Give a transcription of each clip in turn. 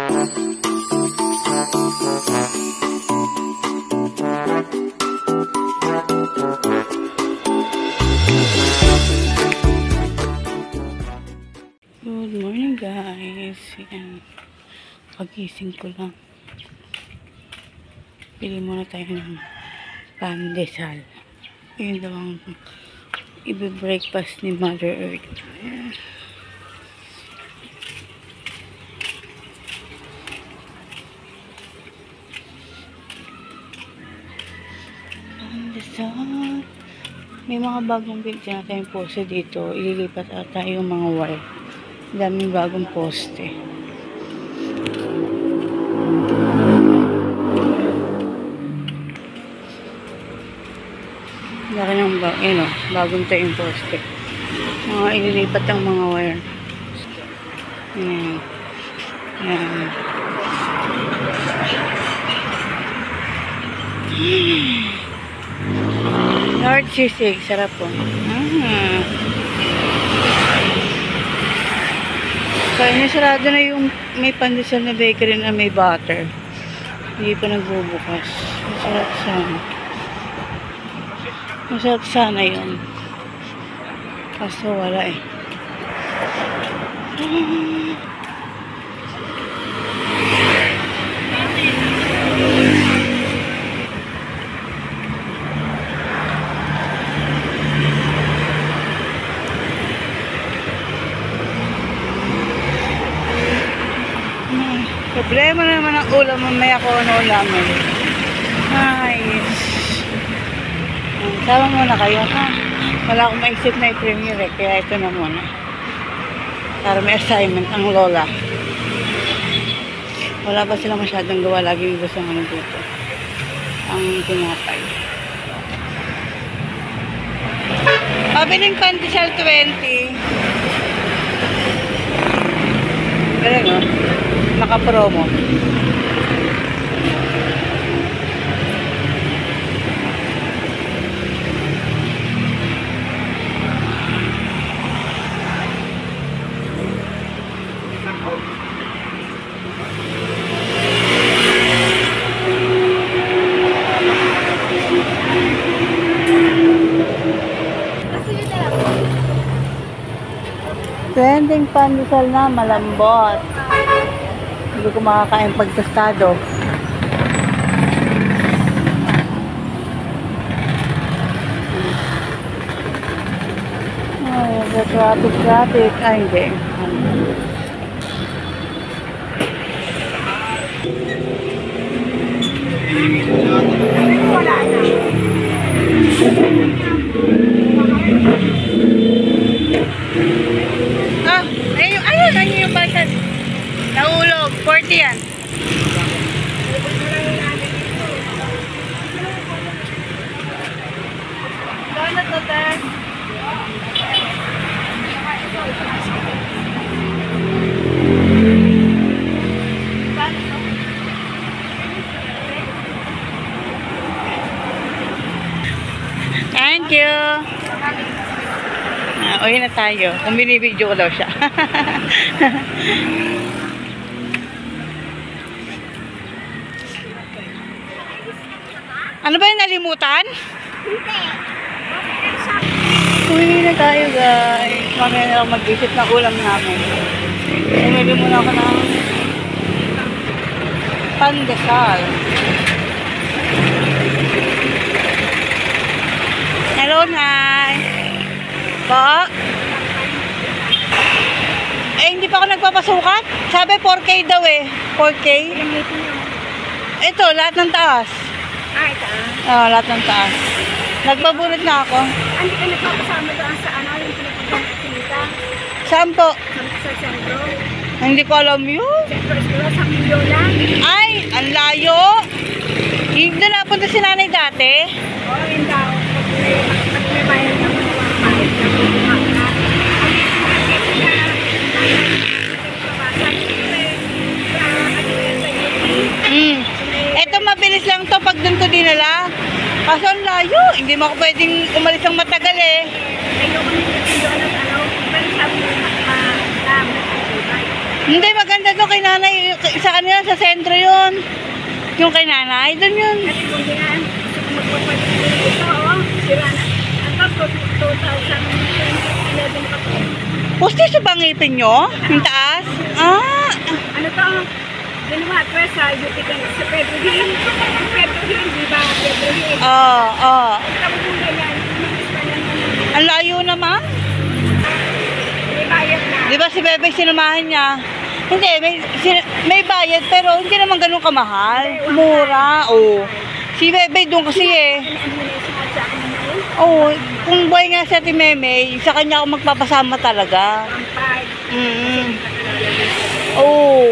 Good morning guys. Yan. Pagising ko lang. Pili muna tayo ng pandesal. Yun daw ang i-breakfast ni Mother Earth. Ayan. Pandesal. May mga bagong build na tayong poste dito. Ililipat ata yung mga wire. Daming bagong poste. Laki ng bagong tayong poste. Mga ililipat ang mga wire. Ayan. Ayan. Lord sisig. Sarap po. Kaya sarado na yung may pandesal na bakery na may butter. Hindi pa nagbubukas. Masarap sana. Masarap sana yun. Kaso wala eh. Problema naman ang ulam, mamaya ko ano ulamin. Nice. Sama muna kayo ha. Wala akong maisip na i-premiere kaya ito na muna. Para may assignment ang lola. Wala pa sila masyadong gawa, laging gusto ng ano dito. Ang tinapay. Pabiling pandesal 20. Pero no? Naka-promo. Trending pandesal na malambot. Hindi ko makakain pag tostado. Ay, traffic. Ay, hindi. Wala na. Ayun yung balikan. Nahulog. 40 yan. Gana to, Dad? Thank you. Uwi na tayo. Kung binibidyo ko daw siya. Ano ba yung nalimutan? Uwi na tayo guys. Mamaya na lang mag-isip ng ulam namin. Umili muna ako ng pandesal. Hello, Nay. Po? Eh, hindi pa ako nagpapasukat. Sabi 4K daw eh. 4K? Ito, lahat ng taas. Ito. Lahat ng taas. Nagpabunot na ako. Hindi ka nagpapasama doon sa ano, yung pinagpapasama ng tinita? Saan po? Sa sentro? Hindi ko alam yun. Sentro, sa Milo lang. Ay, ang layo. Hindi napunta si nanay dati. Oo, yun daw. Pag may bayad na mga bayad na mga Ito mabilis lang to pag dun ko dinala. Kaso ang layo. Hindi mo ako pwedeng umalis ng matagal eh. Ayoko nito doon at ano, pero sabi mo Hindi, maganda doon kay nanay. Sa kanila, sa sentro yun. Yung kay nanay, doon yun. Kasi kung ganyan, magpapalit ito, oh, sira na. Ang 2011 pa po. Poste sa bangipin nyo? Yung taas? Ah, Ano to? Ginawa ko sa UP sa Pedro Hill. Pedro Hill, di ba? Pedro Hill. oo. Tapos kung ganyan, mag-is pa lang naman. Ang layo naman. May bayad na. Di ba si Bebe sinamahan niya? Hindi, may bayad pero hindi naman ganun kamahal. Mura, oo. Si Bebe doon kasi eh. Sa akin naman, Oo, kung buhay nga si Ate Meme, sa kanya ako magpapasama talaga. ang pag. Oo.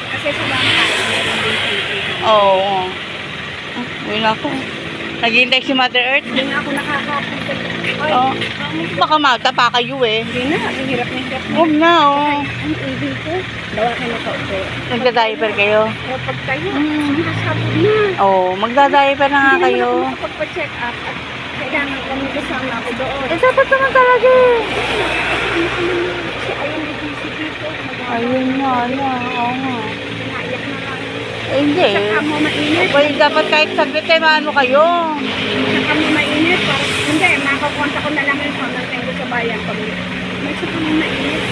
Kasi sa bangkay, meron din siyempre. Oo. Uy na ako. Naghihintay si Mother Earth. Hindi na ako nakakapunta. Oy, Oo. Baka magtapa kayo eh. hindi na. Ang hirap na hirap na. Huwag na, oo. Ang ibig ko. Dawa ka na kaupo. Nagda-diaper kayo. Pero pag tayo, sumasabog na. Oo, magda-diaper na nga Hindi kayo. naman ako makapagpa-check up. At kailangan kami kasama ako doon. Eh, dapat naman talaga eh. Kasi ayun, busy dito. Ayun nga, oo nga. Naiyak na lang. Eh, hindi. Saka mo mainit. Well, dapat kahit saglit eh, maano kayo. Saka mo mainit. Parang, hindi, makakonta ko na lang yung pamantay ko sa bayan. Pag may saka mo mainit.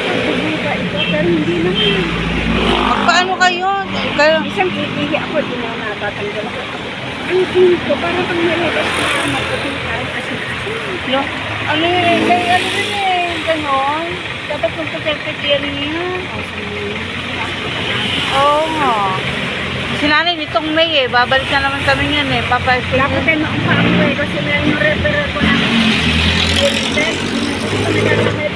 Pagbubuhay ba ito? Pero hindi naman. Magpaano kayo? Kayo. Isang iihi ako, di na natatanggal ako. Ang tingin ko, parang pang nilabas na maputing parang asin-asin. Yung, ano yun, ano yun eh, ganon. Dapat magpa-selfie niya. Oo nga. Si nanay nitong May eh, babalik na naman kami yan eh, papayos Dapat tayo makapakaway kasi meron yung referral ko ng United.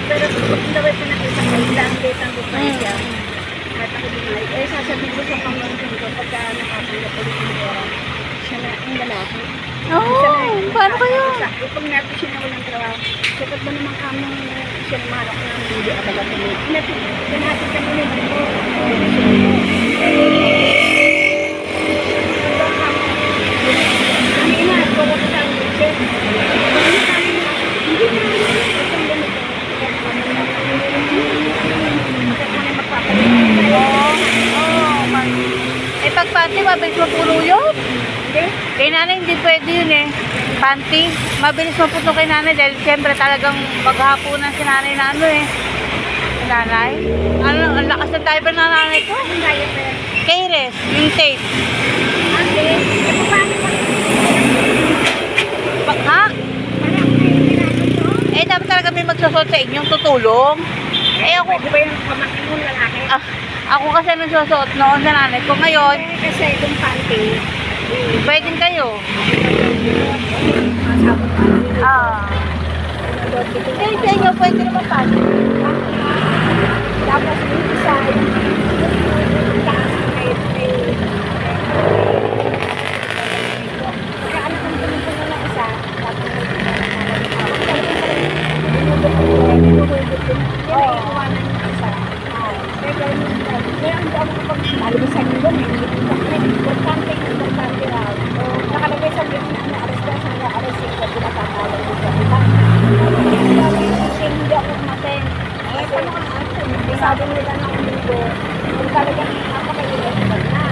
Pero kung daw ito nakita ko, ilang date ang bukay siya. At ako dinay. Eh, sasabihin ko sa pamangkin ko pagka nakatanggap ulit yung pera. Siya na ang lalaki. Paano kayo? Pag natin siya na walang trabaho, sapat ba naman kami siya na maharap namin, hindi abala kami. Pinatid kami nito. Ang ina, ko ko sa amin. Eh, pag panty, mabilis mapuno yun. Hindi. Kay nanay, hindi pwede yun eh. Panty, mabilis mapuno kay nanay dahil siyempre talagang maghapunan si nanay na ano eh. Si nanay? Ano, ang lakas ng diaper na nanay ko. Ang diet na yan. Kairis, yung tape. Ate, eh, paano pa? Ha? Parang pinagod to. Eh, dapat talaga may magsusot sa inyong tutulong. Eh, ako, Pwede ba yung pamangkin mong lalaki? ako kasi nagsusuot noon sa nanay ko. Ngayon, Eh, kasi kung panty, pwedeng kayo. masabot pa. Ah. Eh, sa inyo, pwede naman panty. Tapos yung isa, yung taas may kaya ano kung tumutulong na lang isa, tapos importante raw. Nakalagay sa gitna na alas 10 hanggang alas 5 pinapatawag ko sa iba. Hindi ako umaten. Eh, paano ka natin? Sabi nila ng linggo, kung talagang napakailan na.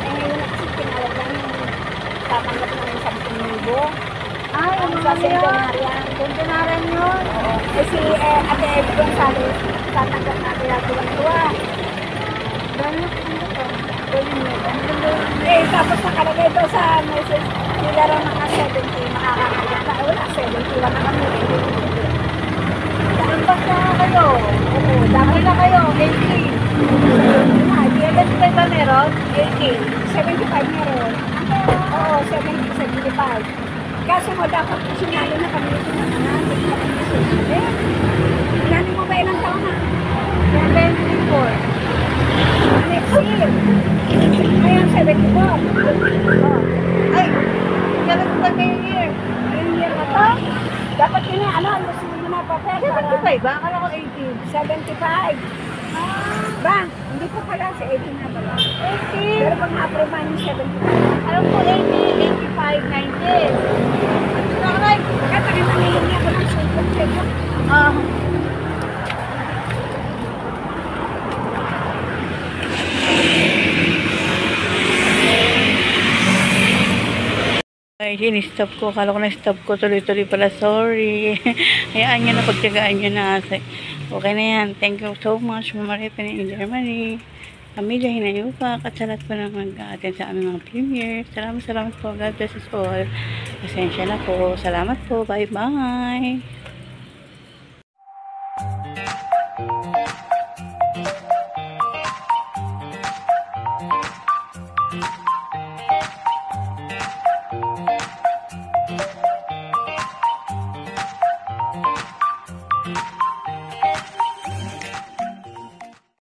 Eh, ngayon na kasi pinalagyan yung tatanggap namin sa 10,000. Ay, ano Sa yun? centenarian. Centenarian yun. Eh, si Ate Ed Gonzales, tatanggap natin ang tuwa-tuwa. Gano'n ano to? Eh, tapos nakalagay daw sa message, sila raw mga 70, makakakalap na. Eh, wala, 71 na kami. Saan ba sa kayo? Oo, dami Ano na kayo? 80. na. Ilan ba meron? 80. 75 meron. Oo, 70, 75. Kaso mo dapat sinalo na kami ito na natin. Ilan mo ba ilang taon na? 74. Next year. Ngayon, 74. Ay, kailan ko ba kayo year? Ngayong year na to. Dapat yun na, ano, gusto mo na papel. 75 ba? Akala ko 80. 75. Ba, hindi po pala sa 80 na pala. 80. Pero pag na-approve yung 75. Alam ko 80, 85, 90. Nakakay. Katakin na ngayon niya ako ng sulpong check. Ah. Guys, in-stop ko. Akala ko na-stop ko. Tuloy-tuloy pala. Sorry. Hayaan nyo na. Pagtyagaan nyo na. Okay na yan. Thank you so much. Mama Repen in Germany. Pamilya Hinayupak. At sa lahat po na mag-attend sa aming mga premiere. Salamat po. God bless us all. Pasensya na po. Salamat po. Bye-bye.